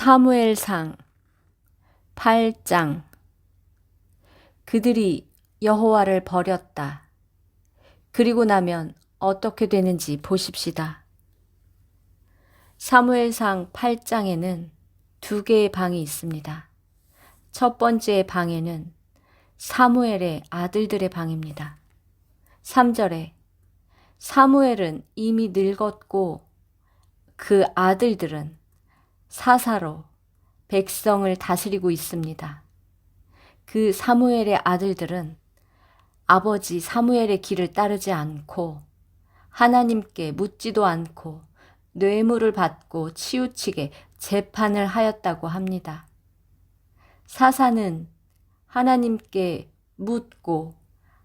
사무엘상 8장. 그들이 여호와를 버렸다. 그리고 나면 어떻게 되는지 보십시다. 사무엘상 8장에는 두 개의 방이 있습니다. 첫 번째 방에는 사무엘의 아들들의 방입니다. 3절에 사무엘은 이미 늙었고 그 아들들은 사사로 백성을 다스리고 있습니다. 그 사무엘의 아들들은 아버지 사무엘의 길을 따르지 않고 하나님께 묻지도 않고 뇌물을 받고 치우치게 재판을 하였다고 합니다. 사사는 하나님께 묻고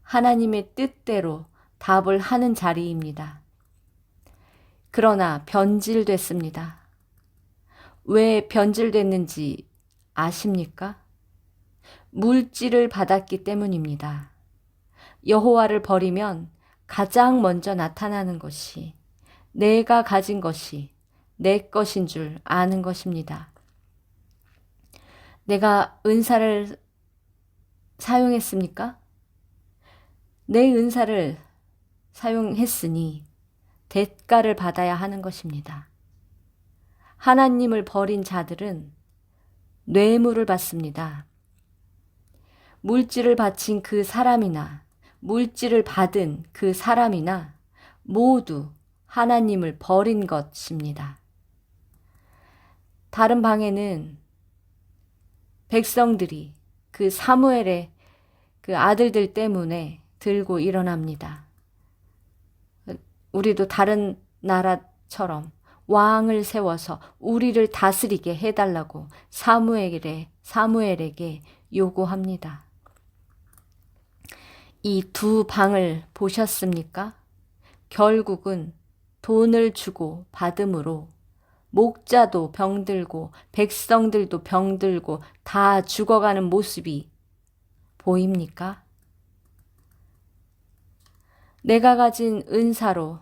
하나님의 뜻대로 답을 하는 자리입니다. 그러나 변질됐습니다. 왜 변질됐는지 아십니까? 물질을 받았기 때문입니다. 여호와를 버리면 가장 먼저 나타나는 것이 내가 가진 것이 내 것인 줄 아는 것입니다. 내가 은사를 사용했습니까? 내 은사를 사용했으니 대가를 받아야 하는 것입니다. 하나님을 버린 자들은 뇌물을 받습니다. 물질을 바친 그 사람이나 물질을 받은 그 사람이나 모두 하나님을 버린 것입니다. 다른 방에는 백성들이 그 사무엘의 그 아들들 때문에 들고 일어납니다. 우리도 다른 나라처럼 왕을 세워서 우리를 다스리게 해달라고 사무엘에게 요구합니다. 이 두 방을 보셨습니까? 결국은 돈을 주고 받음으로 목자도 병들고 백성들도 병들고 다 죽어가는 모습이 보입니까? 내가 가진 은사로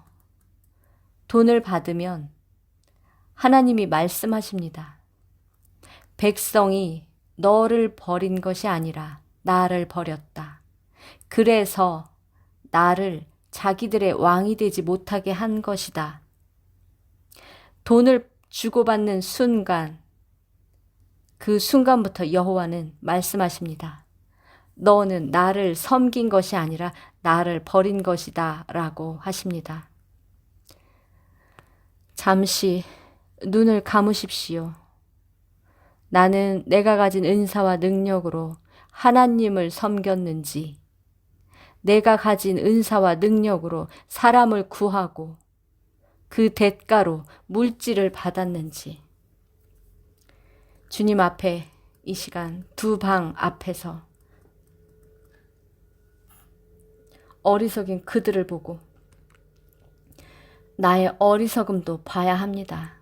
돈을 받으면 하나님이 말씀하십니다. 백성이 너를 버린 것이 아니라 나를 버렸다. 그래서 나를 자기들의 왕이 되지 못하게 한 것이다. 돈을 주고받는 순간, 그 순간부터 여호와는 말씀하십니다. 너는 나를 섬긴 것이 아니라 나를 버린 것이다 라고 하십니다. 잠시 눈을 감으십시오. 나는 내가 가진 은사와 능력으로 하나님을 섬겼는지, 내가 가진 은사와 능력으로 사람을 구하고 그 대가로 물질을 받았는지, 주님 앞에 이 시간 두 방 앞에서 어리석인 그들을 보고 나의 어리석음도 봐야 합니다.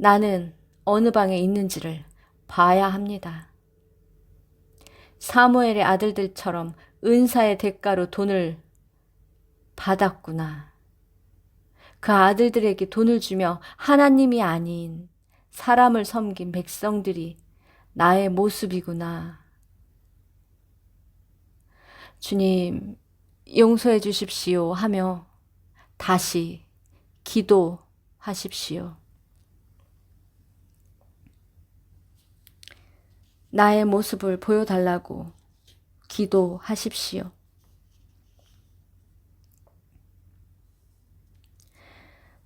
나는 어느 방에 있는지를 봐야 합니다. 사무엘의 아들들처럼 은사의 대가로 돈을 받았구나. 그 아들들에게 돈을 주며 하나님이 아닌 사람을 섬긴 백성들이 나의 모습이구나. 주님, 용서해 주십시오 하며 다시 기도하십시오. 나의 모습을 보여달라고 기도하십시오.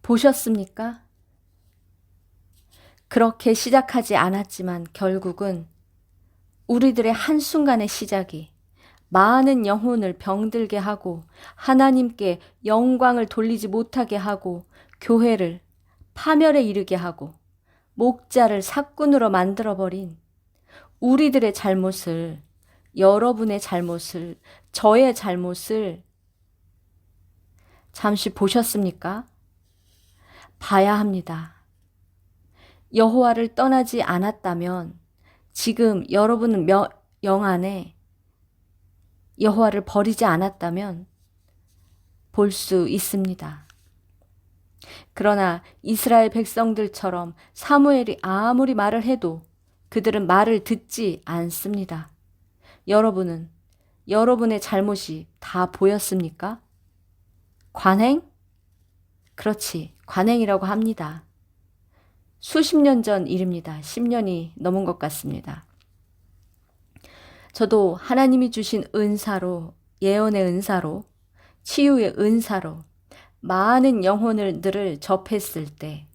보셨습니까? 그렇게 시작하지 않았지만 결국은 우리들의 한순간의 시작이 많은 영혼을 병들게 하고 하나님께 영광을 돌리지 못하게 하고 교회를 파멸에 이르게 하고 목자를 삭군으로 만들어버린 우리들의 잘못을, 여러분의 잘못을, 저의 잘못을 잠시 보셨습니까? 봐야 합니다. 여호와를 떠나지 않았다면 지금 여러분은 영 안에 여호와를 버리지 않았다면 볼 수 있습니다. 그러나 이스라엘 백성들처럼 사무엘이 아무리 말을 해도 그들은 말을 듣지 않습니다. 여러분은 여러분의 잘못이 다 보였습니까? 관행? 그렇지, 관행이라고 합니다. 수십 년 전 일입니다. 10년이 넘은 것 같습니다. 저도 하나님이 주신 은사로, 예언의 은사로, 치유의 은사로 많은 영혼들을 접했을 때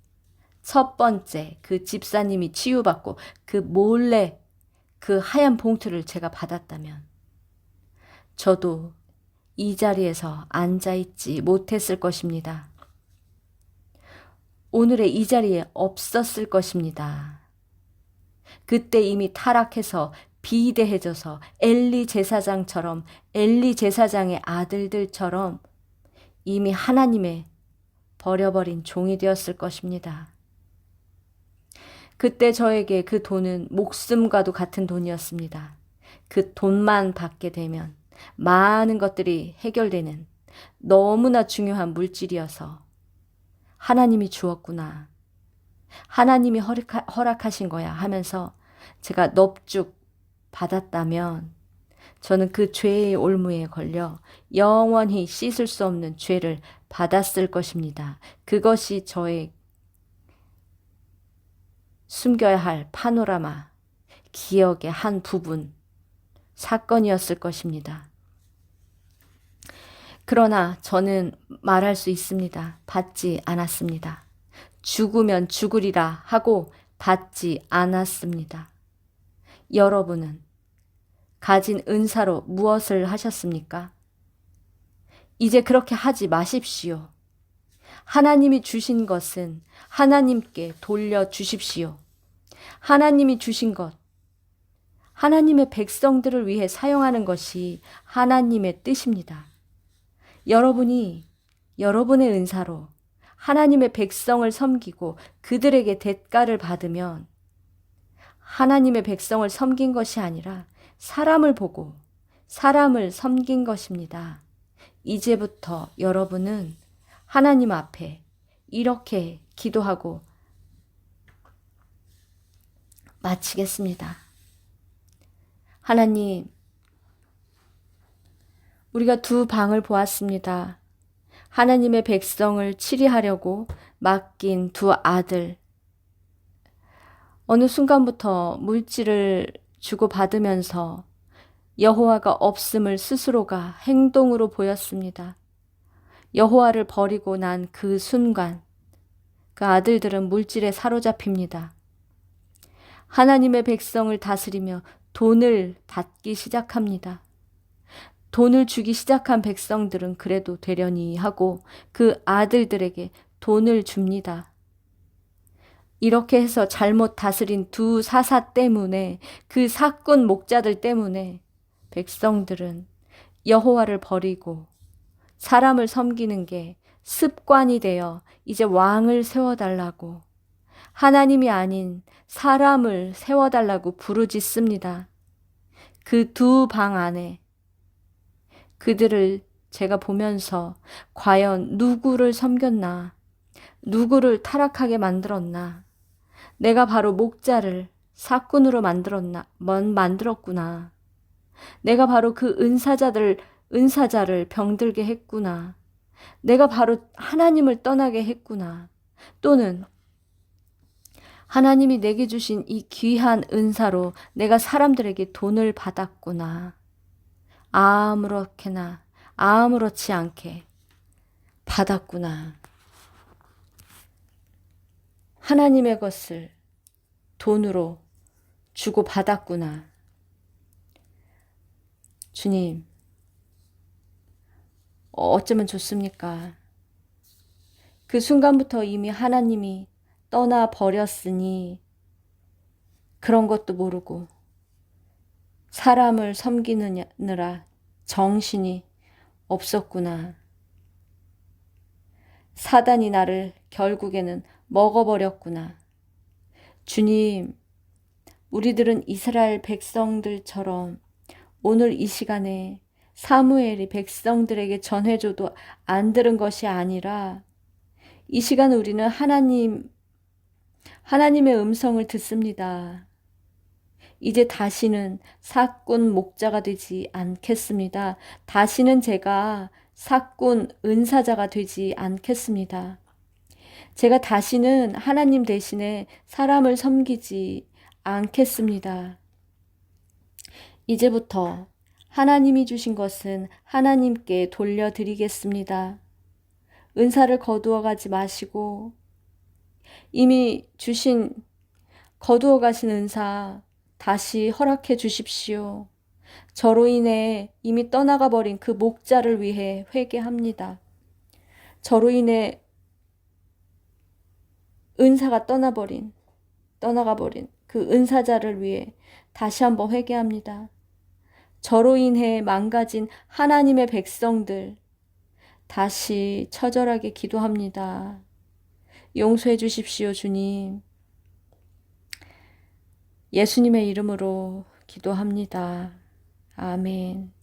첫 번째 그 집사님이 치유받고 그 몰래 그 하얀 봉투를 제가 받았다면 저도 이 자리에서 앉아있지 못했을 것입니다. 오늘의 이 자리에 없었을 것입니다. 그때 이미 타락해서 비대해져서 엘리 제사장처럼, 엘리 제사장의 아들들처럼 이미 하나님의 버려버린 종이 되었을 것입니다. 그때 저에게 그 돈은 목숨과도 같은 돈이었습니다. 그 돈만 받게 되면 많은 것들이 해결되는 너무나 중요한 물질이어서 하나님이 주었구나, 하나님이 허락하신 거야 하면서 제가 넙죽 받았다면 저는 그 죄의 올무에 걸려 영원히 씻을 수 없는 죄를 받았을 것입니다. 그것이 저의 숨겨야 할 파노라마, 기억의 한 부분, 사건이었을 것입니다. 그러나 저는 말할 수 있습니다. 받지 않았습니다. 죽으면 죽으리라 하고 받지 않았습니다. 여러분은 가진 은사로 무엇을 하셨습니까? 이제 그렇게 하지 마십시오. 하나님이 주신 것은 하나님께 돌려주십시오. 하나님이 주신 것, 하나님의 백성들을 위해 사용하는 것이 하나님의 뜻입니다. 여러분이 여러분의 은사로 하나님의 백성을 섬기고 그들에게 대가를 받으면 하나님의 백성을 섬긴 것이 아니라 사람을 보고 사람을 섬긴 것입니다. 이제부터 여러분은 하나님 앞에 이렇게 기도하고 마치겠습니다. 하나님, 우리가 두 방을 보았습니다. 하나님의 백성을 치리하려고 맡긴 두 아들. 어느 순간부터 물질을 주고받으면서 여호와가 없음을 스스로가 행동으로 보였습니다. 여호와를 버리고 난 그 순간 그 아들들은 물질에 사로잡힙니다. 하나님의 백성을 다스리며 돈을 받기 시작합니다. 돈을 주기 시작한 백성들은 그래도 되려니 하고 그 아들들에게 돈을 줍니다. 이렇게 해서 잘못 다스린 두 사사 때문에, 그 사꾼 목자들 때문에 백성들은 여호와를 버리고 사람을 섬기는 게 습관이 되어 이제 왕을 세워달라고, 하나님이 아닌 사람을 세워달라고 부르짖습니다. 그 두 방 안에 그들을 제가 보면서 과연 누구를 섬겼나, 누구를 타락하게 만들었나, 내가 바로 목자를 사꾼으로 만들었구나. 내가 바로 그 은사자를 병들게 했구나. 내가 바로 하나님을 떠나게 했구나. 또는 하나님이 내게 주신 이 귀한 은사로 내가 사람들에게 돈을 받았구나. 아무렇게나 아무렇지 않게 받았구나. 하나님의 것을 돈으로 주고 받았구나. 주님, 어쩌면 좋습니까? 그 순간부터 이미 하나님이 떠나 버렸으니 그런 것도 모르고 사람을 섬기느라 정신이 없었구나. 사단이 나를 결국에는 먹어버렸구나. 주님, 우리들은 이스라엘 백성들처럼 오늘 이 시간에 사무엘이 백성들에게 전해줘도 안 들은 것이 아니라 이 시간 우리는 하나님의 음성을 듣습니다. 이제 다시는 사꾼 목자가 되지 않겠습니다. 다시는 제가 사꾼 은사자가 되지 않겠습니다. 제가 다시는 하나님 대신에 사람을 섬기지 않겠습니다. 이제부터 하나님이 주신 것은 하나님께 돌려드리겠습니다. 은사를 거두어 가지 마시고 이미 주신 거두어 가신 은사 다시 허락해 주십시오. 저로 인해 이미 떠나가 버린 그 목자를 위해 회개합니다. 저로 인해 은사가 떠나가 버린 그 은사자를 위해 다시 한번 회개합니다. 저로 인해 망가진 하나님의 백성들 다시 처절하게 기도합니다. 용서해 주십시오, 주님. 예수님의 이름으로 기도합니다. 아멘.